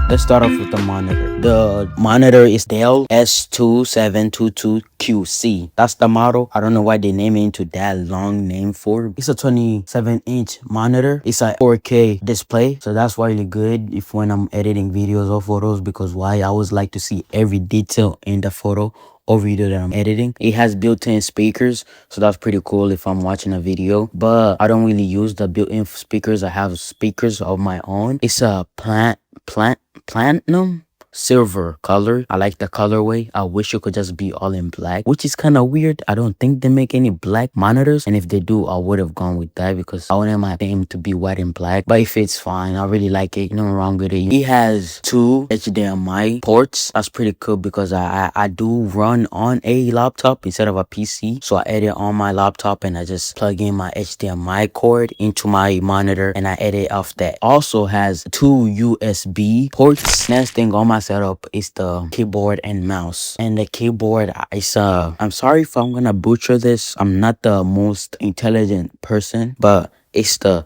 Let's start off with the monitor. The monitor is Dell S2722QC. That's the model. I don't know why they name it into that long name for. It's a 27-inch monitor. It's a 4K display, so that's really good if when I'm editing videos or photos, because why I always like to see every detail in the photo or video that I'm editing. It has built-in speakers, so that's pretty cool if I'm watching a video, but I don't really use the built-in speakers. I have speakers of my own. It's a platinum silver color. I like the colorway. I wish it could just be all in black, which is kind of weird. I don't think they make any black monitors, and if they do, I would have gone with that because I wanted my theme to be white and black, but if it's fine, I really like it. No wrong with it. It has 2 HDMI ports. That's pretty cool because I do run on a laptop instead of a PC, so I edit on my laptop and I just plug in my HDMI cord into my monitor and I edit off that. Also has 2 USB ports. Next thing on my setup is the keyboard and mouse, and the keyboard is I'm sorry if I'm gonna butcher this. I'm not the most intelligent person, but it's the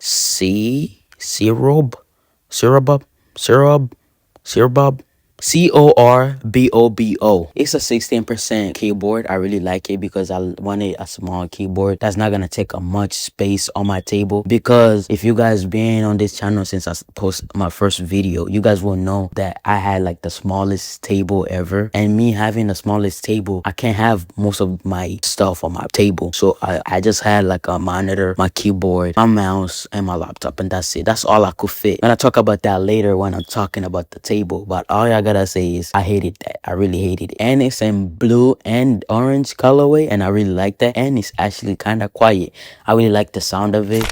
Corbob Corbobo. It's a 16% keyboard. I really like it because I wanted a small keyboard that's not gonna take up much space on my table, because if you guys been on this channel since I post my first video, you guys will know that I had like the smallest table ever, and me having the smallest table, I can't have most of my stuff on my table, so I just had like a monitor, my keyboard, my mouse, and my laptop, and that's it. That's all I could fit. And I talk about that later when I'm talking about the table, but all I gotta say is I hated that. I really hated it. And it's in blue and orange colorway, and I really like that, and it's actually kind of quiet. I really like the sound of it.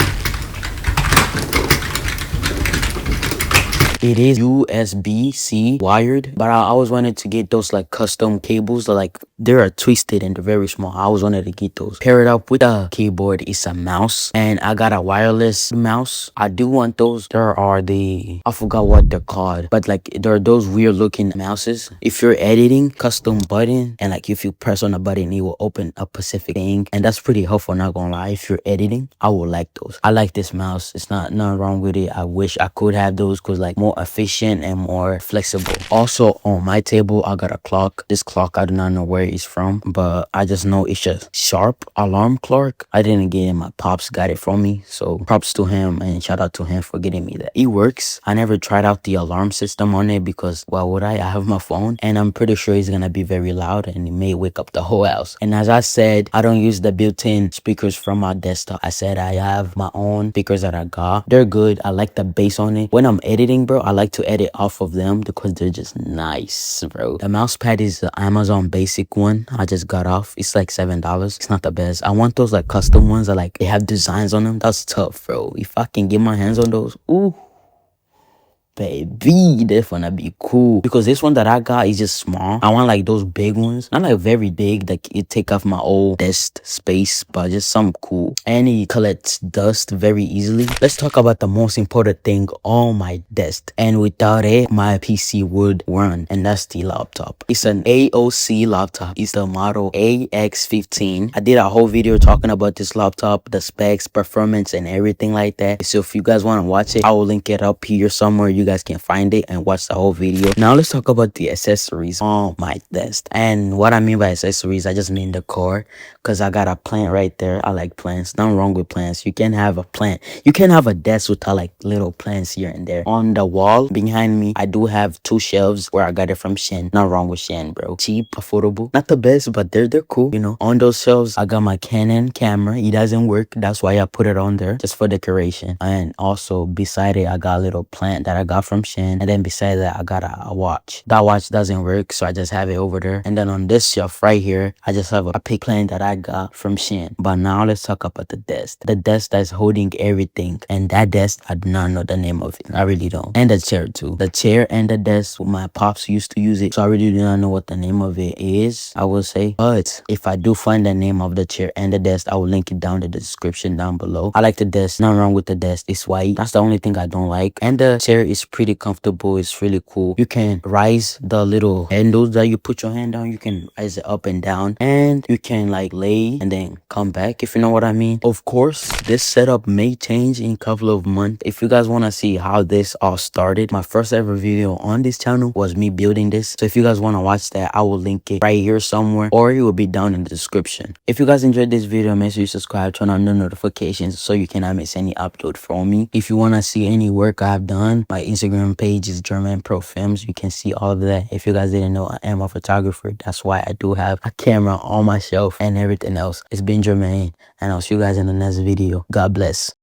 It is USB-C wired, but I always wanted to get those like custom cables that like they are twisted and they're very small. I always wanted to get those. Paired up with the keyboard is a mouse, and I got a wireless mouse. I do want those. There are I forgot what they're called, but like there are those weird looking mouses. If you're editing, custom button, and like if you press on a button, it will open a specific thing, and that's pretty helpful, not gonna lie. If you're editing, I will like those. I like this mouse. It's nothing wrong with it. I wish I could have those because like more efficient and more flexible. Also on my table, I got a clock. This clock, I do not know where it's from, but I just know it's a sharp alarm clock. I didn't get it. My pops got it from me, so props to him and shout out to him for getting me that. It works. I never tried out the alarm system on it because why would I have my phone, and I'm pretty sure it's gonna be very loud and it may wake up the whole house. And as I said, I don't use the built-in speakers from my desktop. I said I have my own speakers that I got. They're good. I like the bass on it. When I'm editing, bro, I like to edit off of them because they're just nice, bro. The mouse pad is the Amazon basic one I just got off. It's like $7. It's not the best. I want those like custom ones that like they have designs on them. That's tough, bro. If I can get my hands on those, ooh, baby, that's gonna be cool, because this one that I got is just small. I want like those big ones, not like very big like it take off my old desk space, but just some cool, and it collects dust very easily. Let's talk about the most important thing on my desk, and without it my PC would run, and that's the laptop. It's an AOC laptop. It's the model Ax15. I did a whole video talking about this laptop, the specs, performance, and everything like that, so if you guys want to watch it, I will link it up here somewhere. You guys can find it and watch the whole video. Now let's talk about the accessories on my desk, and what I mean by accessories, I just mean decor, because I got a plant right there. I like plants. Nothing wrong with plants. You can have a plant. You can have a desk without like little plants here and there. On the wall behind me, I do have 2 shelves where I got it from Shein. Not wrong with Shein, bro. Cheap, affordable, not the best, but they're cool, you know. On those shelves, I got my Canon camera. It doesn't work, that's why I put it on there just for decoration. And also beside it, I got a little plant that I got from Shein, and then beside that I got a watch. That watch doesn't work, so I just have it over there. And then on this shelf right here, I just have a pick plant that I got from Shein. But now let's talk about the desk that's holding everything, and that desk, I do not know the name of it. I really don't. And the chair too. The chair and the desk, my pops used to use it, so I really do not know what the name of it is, I will say. But if I do find the name of the chair and the desk, I will link it down in the description down below. I like the desk. Nothing wrong with the desk. It's white. That's the only thing I don't like. And the chair is pretty comfortable. It's really cool. You can rise the little handles that you put your hand on. You can rise it up and down, and you can like lay and then come back, if you know what I mean. Of course, this setup may change in a couple of months. If you guys want to see how this all started, my first ever video on this channel was me building this. So if you guys want to watch that, I will link it right here somewhere, or it will be down in the description. If you guys enjoyed this video, make sure you subscribe, turn on the notifications so you cannot miss any upload from me. If you want to see any work I've done, my Instagram page is German Pro Films. You can see all of that. If you guys didn't know, I am a photographer. That's why I do have a camera on my shelf and everything else. It's been Jermaine, and I'll see you guys in the next video. God bless.